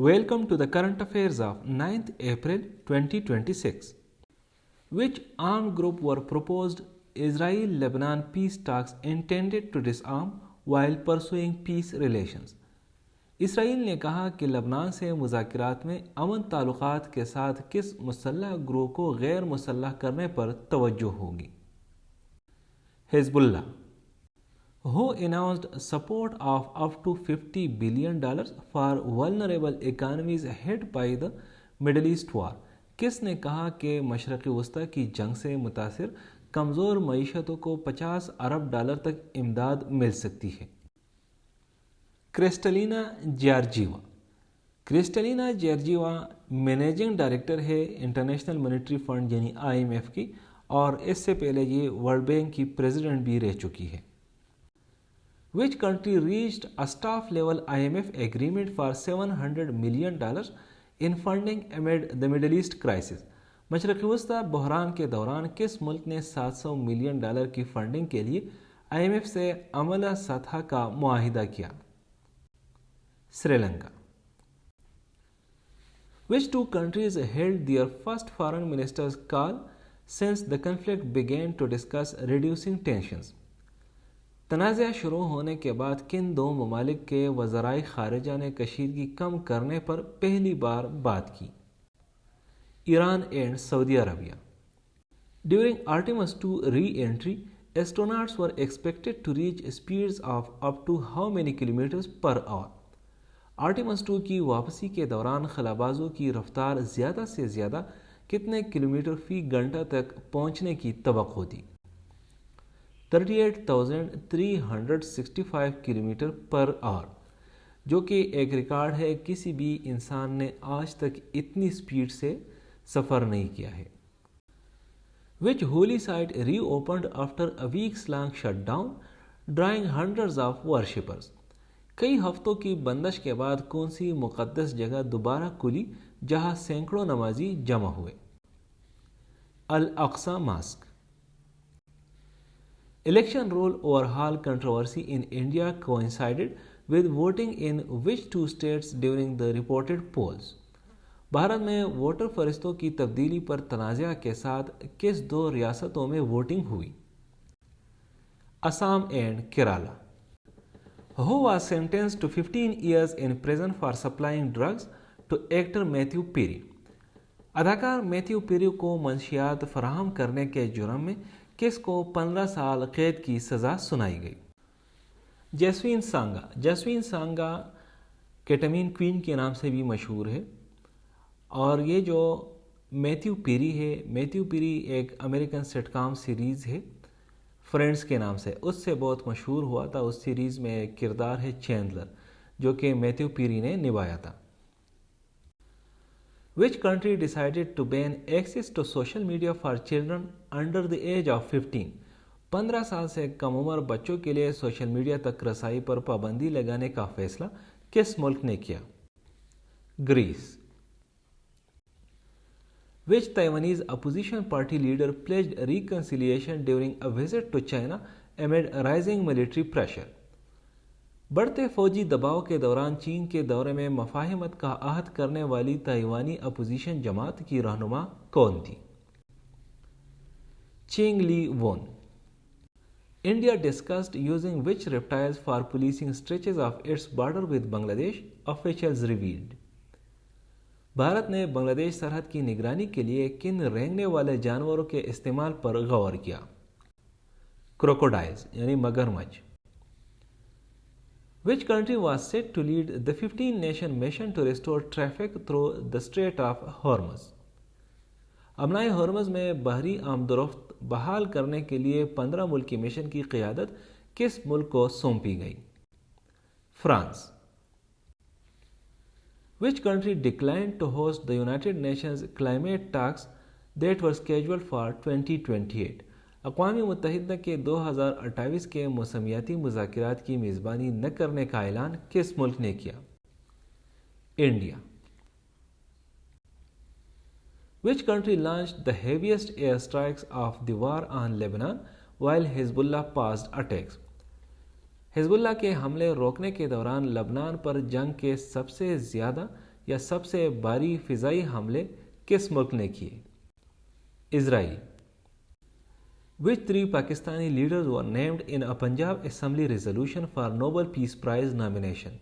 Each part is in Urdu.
Welcome to the current affairs of 9th April 2026. Which armed group were proposed Israel-Lebanon peace talks intended to disarm while pursuing peace relations? اسرائیل نے کہا کہ لبنان سے مذاکرات میں امن تعلقات کے ساتھ کس مسلح گروہ کو غیر مسلح کرنے پر توجہ ہوگی. حزب اللہ who announced support of up to $50 billion for vulnerable economies hit by the Middle East war. کس نے کہا کہ مشرق وسطی کی جنگ سے متاثر کمزور معیشتوں کو $50 ارب تک امداد مل سکتی ہے. کرسٹلینا جیارجیوا کرسٹلینا جیارجیوا مینیجنگ ڈائریکٹر ہے انٹرنیشنل مانیٹری فنڈ یعنی IMF کی، اور اس سے پہلے یہ ورلڈ بینک کی پریزیڈنٹ بھی رہ چکی ہے. Which country reached a staff-level IMF agreement for $700 million in funding amid the Middle East crisis? مشرق وسطی بحران کے دوران کس ملک نے $700 ملین کی فنڈنگ کے لیے IMF سے عملہ سطح کا معاہدہ کیا؟ Sri Lanka. Which two countries held their first foreign ministers' call since the conflict began to discuss reducing tensions? تنازع شروع ہونے کے بعد کن دو ممالک کے وزرائے خارجہ نے کشیدگی کم کرنے پر پہلی بار بات کی؟ Iran and Saudi Arabia. During Artemis II re-entry, astronauts were expected to reach speeds of up to how many kilometers per hour? Artemis II کی واپسی کے دوران خلابازوں کی رفتار زیادہ سے زیادہ کتنے کلومیٹر فی گھنٹہ تک پہنچنے کی توقع تھی؟ 38,365 کلومیٹر پر آور، جو کہ ایک ریکارڈ ہے. کسی بھی انسان نے آج تک اتنی سپیڈ سے سفر نہیں کیا ہے. Which holy site reopened after a weeks long shutdown, drawing hundreds of worshippers? کئی ہفتوں کی بندش کے بعد کون سی مقدس جگہ دوبارہ کھلی جہاں سینکڑوں نمازی جمع ہوئے؟ Al-Aqsa mask. Election roll overhaul controversy in India coincided with voting in which two states during the reported polls? Bharat میں ووٹر فہرستوں کی تبدیلی پر تنازع کے ساتھ کس دو ریاستوں میں ووٹنگ ہوئی؟ Assam and Kerala. Who was sentenced to 15 years in prison for supplying drugs to actor Matthew Perry? اداکار میتھیو پیری کو منشیات فراہم کرنے کے جرم میں کس کو 15 سال قید کی سزا سنائی گئی؟ جیسوین سانگا. جیسوین سانگا کیٹامین کوئین کے نام سے بھی مشہور ہے، اور یہ جو میتھیو پیری ہے، میتھیو پیری ایک امریکن سٹ کام سیریز ہے فرینڈز کے نام سے، اس سے بہت مشہور ہوا تھا. اس سیریز میں ایک کردار ہے چینڈلر جو کہ میتھیو پیری نے نبھایا تھا. Which country decided to ban access to social media for children under the age of 15? 15 سال سے کم عمر بچوں کے لیے سوشل میڈیا تک رسائی پر پابندی لگانے کا فیصلہ کس ملک نے کیا؟ Grease. Which Taiwanese opposition party leader pledged reconciliation during a visit to China amid rising military pressure? بڑھتے فوجی دباؤ کے دوران چین کے دورے میں مفاہمت کا عہد کرنے والی تائیوانی اپوزیشن جماعت کی رہنما کون تھی؟ چینگ لی وون. India discussed using which reptiles for policing stretches of its border with Bangladesh, officials revealed. Bharat نے بنگلہ دیش سرحد کی نگرانی کے لیے کن رینگنے والے جانوروں کے استعمال پر غور کیا؟ کروکوڈائلز یعنی مگرمچھ. Which country was set to lead the 15-nation mission to restore traffic through the Strait of Hormuz? امنائے ہرمز میں بحری آمد و رفت بحال کرنے کے لیے 15 ملکی مشن کی قیادت کس ملک کو سونپی گئی؟ France. Which country declined to host the United Nations climate talks that were scheduled for 2028? اقوام متحدہ کے 2028 کے موسمیاتی مذاکرات کی میزبانی نہ کرنے کا اعلان کس ملک نے کیا؟ India. Which country launched the heaviest air strikes of the war on Lebanon while Hezbollah paused attacks? حزب اللہ کے حملے روکنے کے دوران لبنان پر جنگ کے سب سے زیادہ یا سب سے بھاری فضائی حملے کس ملک نے کیے؟ اسرائیل. Which three Pakistani leaders were named in a Punjab Assembly resolution for Nobel Peace Prize nomination?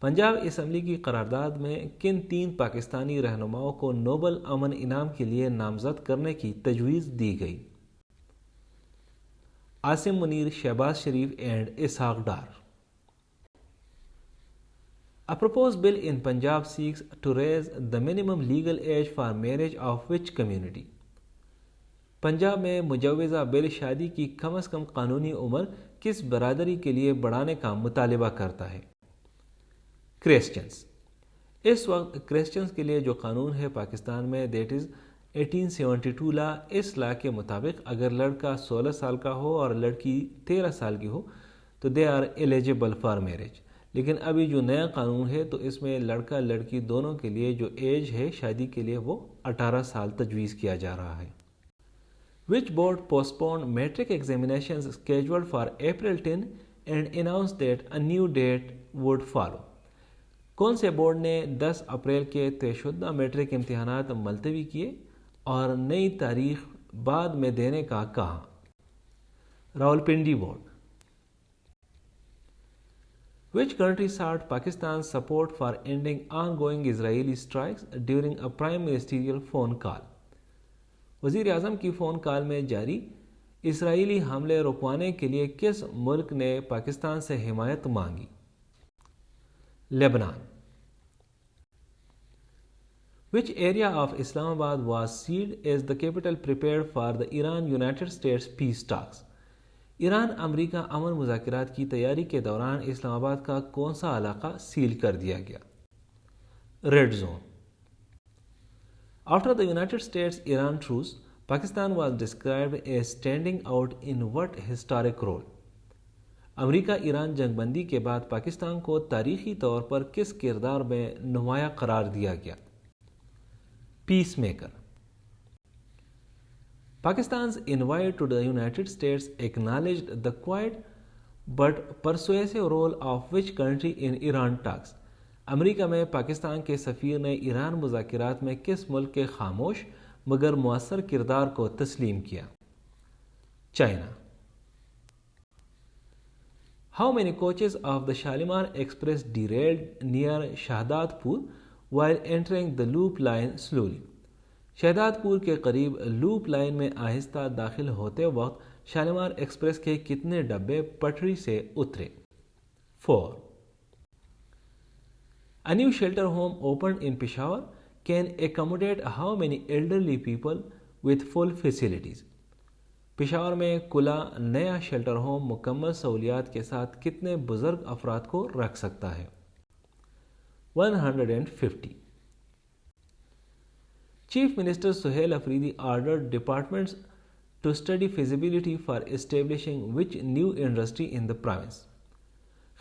Punjab assembly کی قرارداد میں کن 3 پاکستانی رہنماؤں کو نوبل امن انعام کے لیے نامزد کرنے کی تجویز دی گئی؟ Asim Munir, Shehbaz Sharif and Ishaq Dar. A proposed bill in Punjab seeks to raise the minimum legal age for marriage of which community? Punjab میں مجوزہ بل شادی کی کم از کم قانونی عمر کس برادری کے لیے بڑھانے کا مطالبہ کرتا ہے؟ کرسچنز. اس وقت کرسچنز کے لیے جو قانون ہے پاکستان میں دیٹ از 1872 لا، اس لا کے مطابق اگر لڑکا 16 سال کا ہو اور لڑکی 13 سال کی ہو تو they are eligible for marriage. لیکن ابھی جو نیا قانون ہے تو اس میں لڑکا لڑکی دونوں کے لیے جو ایج ہے شادی کے لیے وہ 18 سال تجویز کیا جا رہا ہے. Which board postponed matric examinations scheduled for April 10 and announced that a new date would follow? کون سے بورڈ نے 10 اپریل کے طے شدہ میٹرک امتحانات ملتوی کیے اور نئی تاریخ بعد میں دینے کا کہا؟ Rawalpindi board. Which country sought Pakistan's support for ending ongoing Israeli strikes during a prime ministerial phone call? وزیر اعظم کی فون کال میں جاری اسرائیلی حملے رکوانے کے لیے کس ملک نے پاکستان سے حمایت مانگی؟ Lebanon. Which area of Islamabad was sealed as the capital prepared for the Iran-United States peace talks? Iran امریکہ امن مذاکرات کی تیاری کے دوران اسلام آباد کا کون سا علاقہ سیل کر دیا گیا؟ Red zone. After the United States-Iran truce, Pakistan was described as standing out in what historic role? امریکہ ایران جنگ بندی کے بعد پاکستان کو تاریخی طور پر کس کردار میں نمایاں قرار دیا گیا؟ پیس maker. Pakistan's invite to the United States acknowledged the quiet but persuasive role of which country in Iran talks? امریکہ میں پاکستان کے سفیر نے ایران مذاکرات میں کس ملک کے خاموش مگر مؤثر کردار کو تسلیم کیا؟ China. How many coaches of the Shalimar Express derailed near Shahdadpur while entering the loop line slowly? شہدادپور کے قریب لوپ لائن میں آہستہ داخل ہوتے وقت شالیمار ایکسپریس کے کتنے ڈبے پٹری سے اترے؟ 4. A new shelter home opened in Peshawar can accommodate how many elderly people with full facilities? Peshawar میں کلا نیا شیلٹر ہوم مکمل سہولیات کے ساتھ کتنے بزرگ افراد کو رکھ سکتا ہے؟ 150. Chief minister Sohail Afridi ordered departments to study feasibility for establishing which new industry in the province?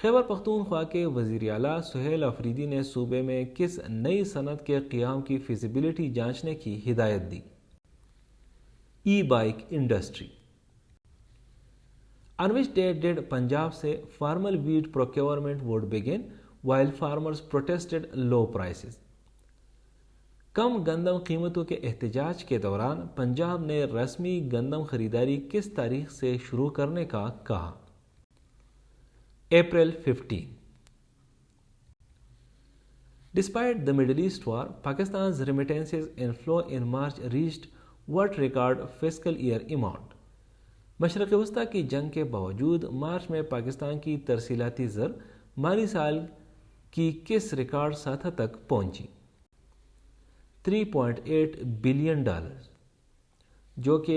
Khyber Pakhtunkhwa کے وزیر اعلیٰ سہیل افریدی نے صوبے میں کس نئی صنعت کے قیام کی فیزیبلٹی جانچنے کی ہدایت دی؟ E bike industry. On which date did Punjab سے formal wheat procurement would begin while farmers protested low prices? کم گندم قیمتوں کے احتجاج کے دوران پنجاب نے رسمی گندم خریداری کس تاریخ سے شروع کرنے کا کہا؟ April 15. Despite the Middle East war, Pakistan's remittances inflow in March reached what record fiscal year amount? مشرق وسطی کی جنگ کے باوجود مارچ میں پاکستان کی ترسیلاتی زر مالی سال کی کس ریکارڈ سطح تک پہنچی؟ 3.8 بلین ڈالر، جو کہ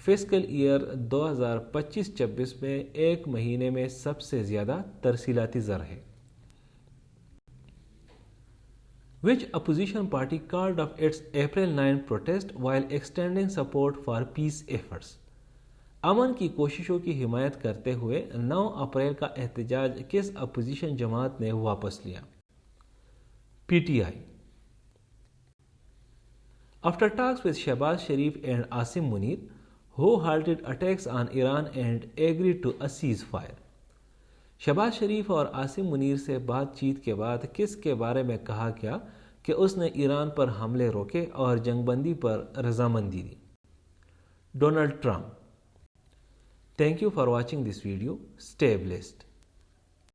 فسکل ایئر 2025-26 میں ایک مہینے میں سب سے زیادہ ترسیلاتی زر ہے۔ Which opposition party called off its April 9 protest while extending support for peace efforts؟ امن کی کوششوں کی حمایت کرتے ہوئے 9 اپریل کا احتجاج کس اپوزیشن جماعت نے واپس لیا؟ P T I. After talks with Shehbaz Sharif and Asim Munir, who halted attacks on Iran and agreed to a ceasefire? Shehbaz Sharif اور عاصم منیر سے بات چیت کے بعد کس کے بارے میں کہا گیا کہ اس نے ایران پر حملے روکے اور جنگ بندی پر رضامندی دی؟ Donald Trump. Thank you for watching this video. Stay blessed.